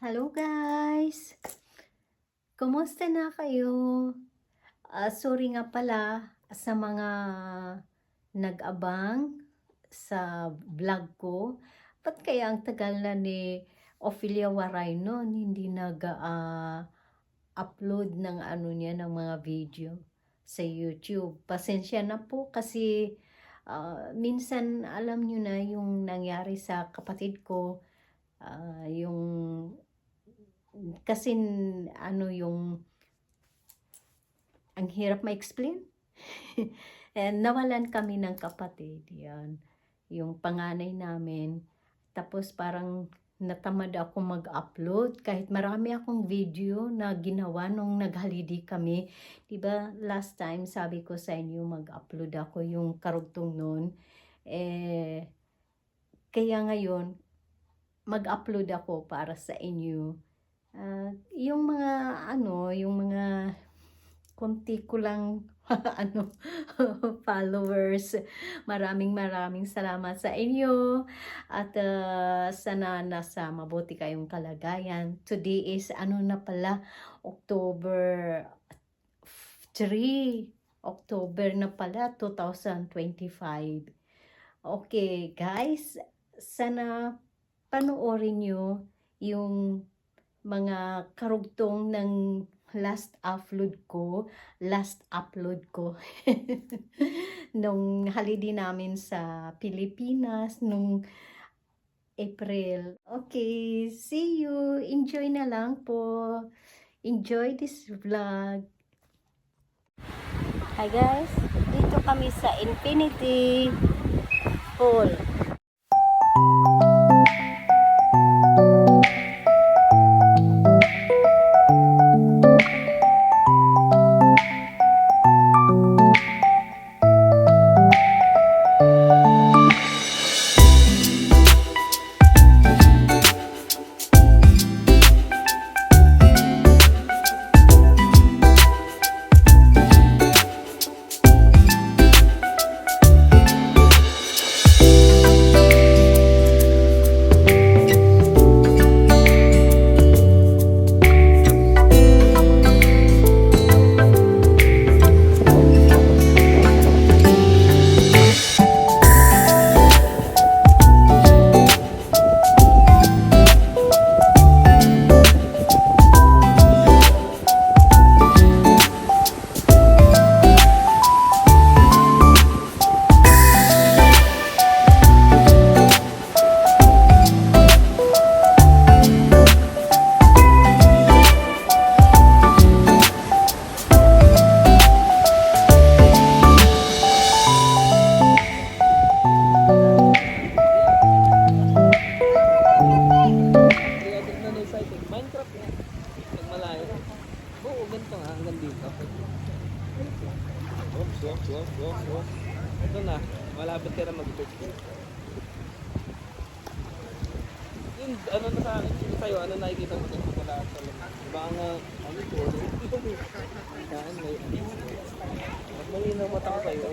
Hello guys! Kumusta na kayo? Sorry nga pala sa mga nag-abang sa vlog ko. Ba't kaya ang tagal na ni Ophelia Waray noon hindi nag-upload ng ng mga video sa YouTube. Pasensya na po kasi minsan alam nyo na yung nangyari sa kapatid ko. Yung kasi yung ang hirap ma-explain. And nawalan kami ng kapatid, yan. Yung panganay namin. Tapos parang natamad ako mag-upload kahit marami akong video na ginawa nung naghalidi kami. 'Di ba last time sabi ko sa inyo mag-upload ako yung karugtong noon. Kaya ngayon mag-upload ako para sa inyo. Yung mga yung mga konti ko lang followers. Maraming salamat sa inyo at sana nasa mabuti kayong kalagayan. Today is na pala, October 3. October na pala 2025. Okay, guys, sana panoorin nyo yung mga karugtong ng last upload ko nung holiday namin sa Pilipinas nung April. Okay, see you. Enjoy na lang po. Enjoy this vlog. Hi guys, dito kami sa Infinity Pool. Ito na, malapit ka na mag-pitch. Yung ano na sa akin, sa'yo, ano nakikita mo dito wala sa laman? Baka nga, ito, saan may malinaw mata ko sa'yo,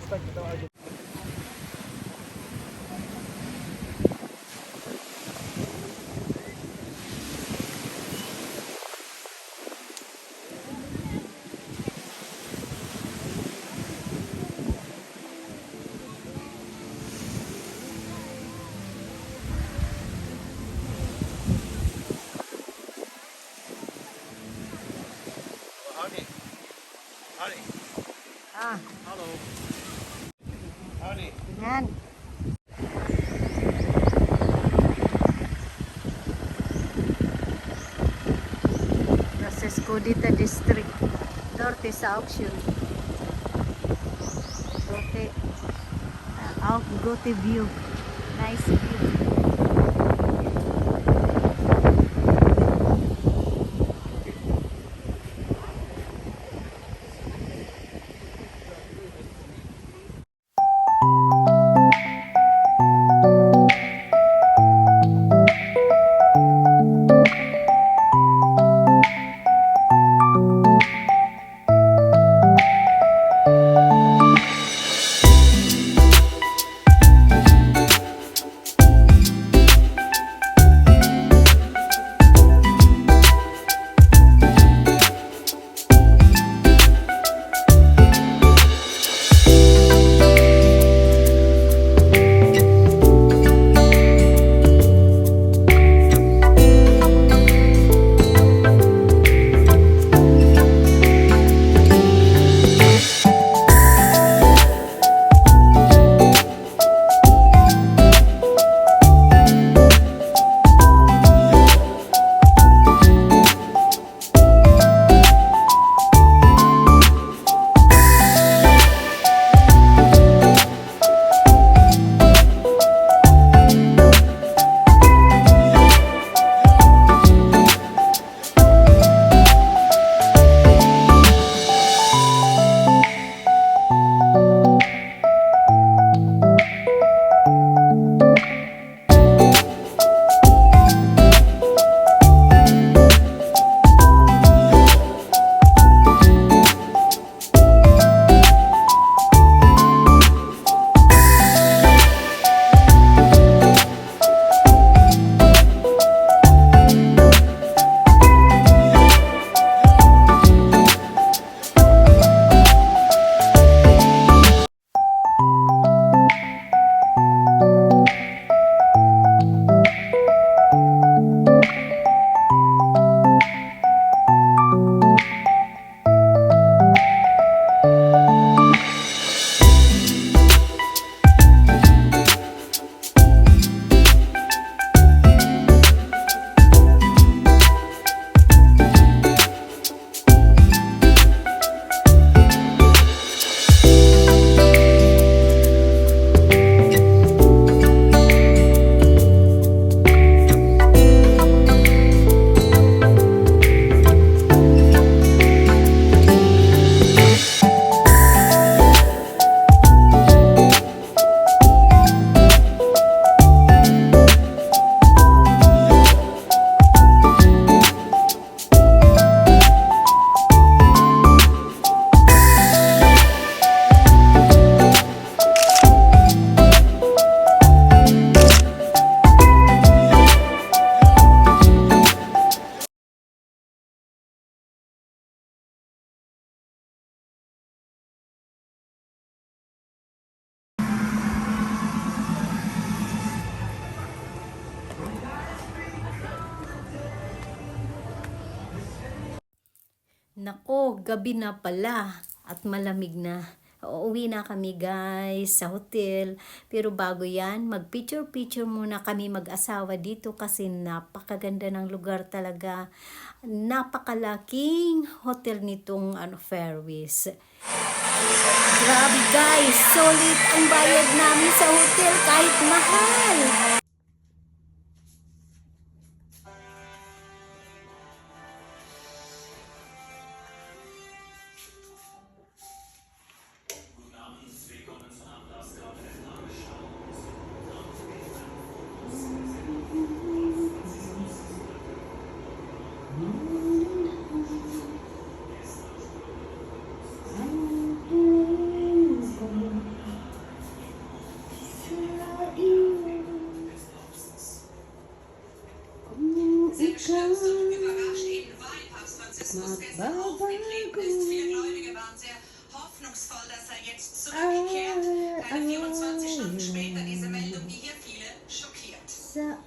start ito agad. Howdy. Hello. Howdy. Yan. Nasa Escudita District. Norte sa auction. Gote view. Nice view. Nako, gabi na pala at malamig na. Uuwi na kami guys sa hotel. Pero bago yan, mag-picture-picture muna kami mag-asawa dito kasi napakaganda ng lugar talaga. Napakalaking hotel nitong Fairways. Grabe guys, solid ang bayad namin sa hotel kahit mahal. Überrascht eben, weil Papst Franziskus gestern aufgetreten ist. Viele Gläubige waren sehr hoffnungsvoll, dass er jetzt zurückkehrt. Keine 24 Stunden später diese Meldung, die hier viele schockiert.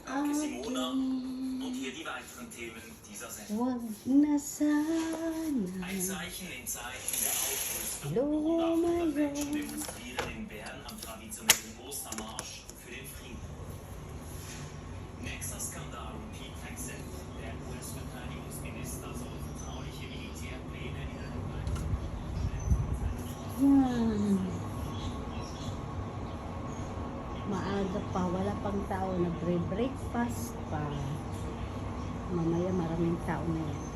Danke, Simona. Und hier die weiteren Themen dieser Sendung. Wag na sana. Ein Zeichen in Zeiten der Aufrüstung. Lumayo. Menschen demonstrieren in Bern am traditionellen Ostermarsch für den Frieden. Nächster Skandal um Pete Hegseth. Der US-Verteidigungsminister soll vertrauliche Militärpläne in einem Yan. Maaga pa, wala pang tao, nagre-breakfast pa. Mamaya maraming tao na yan.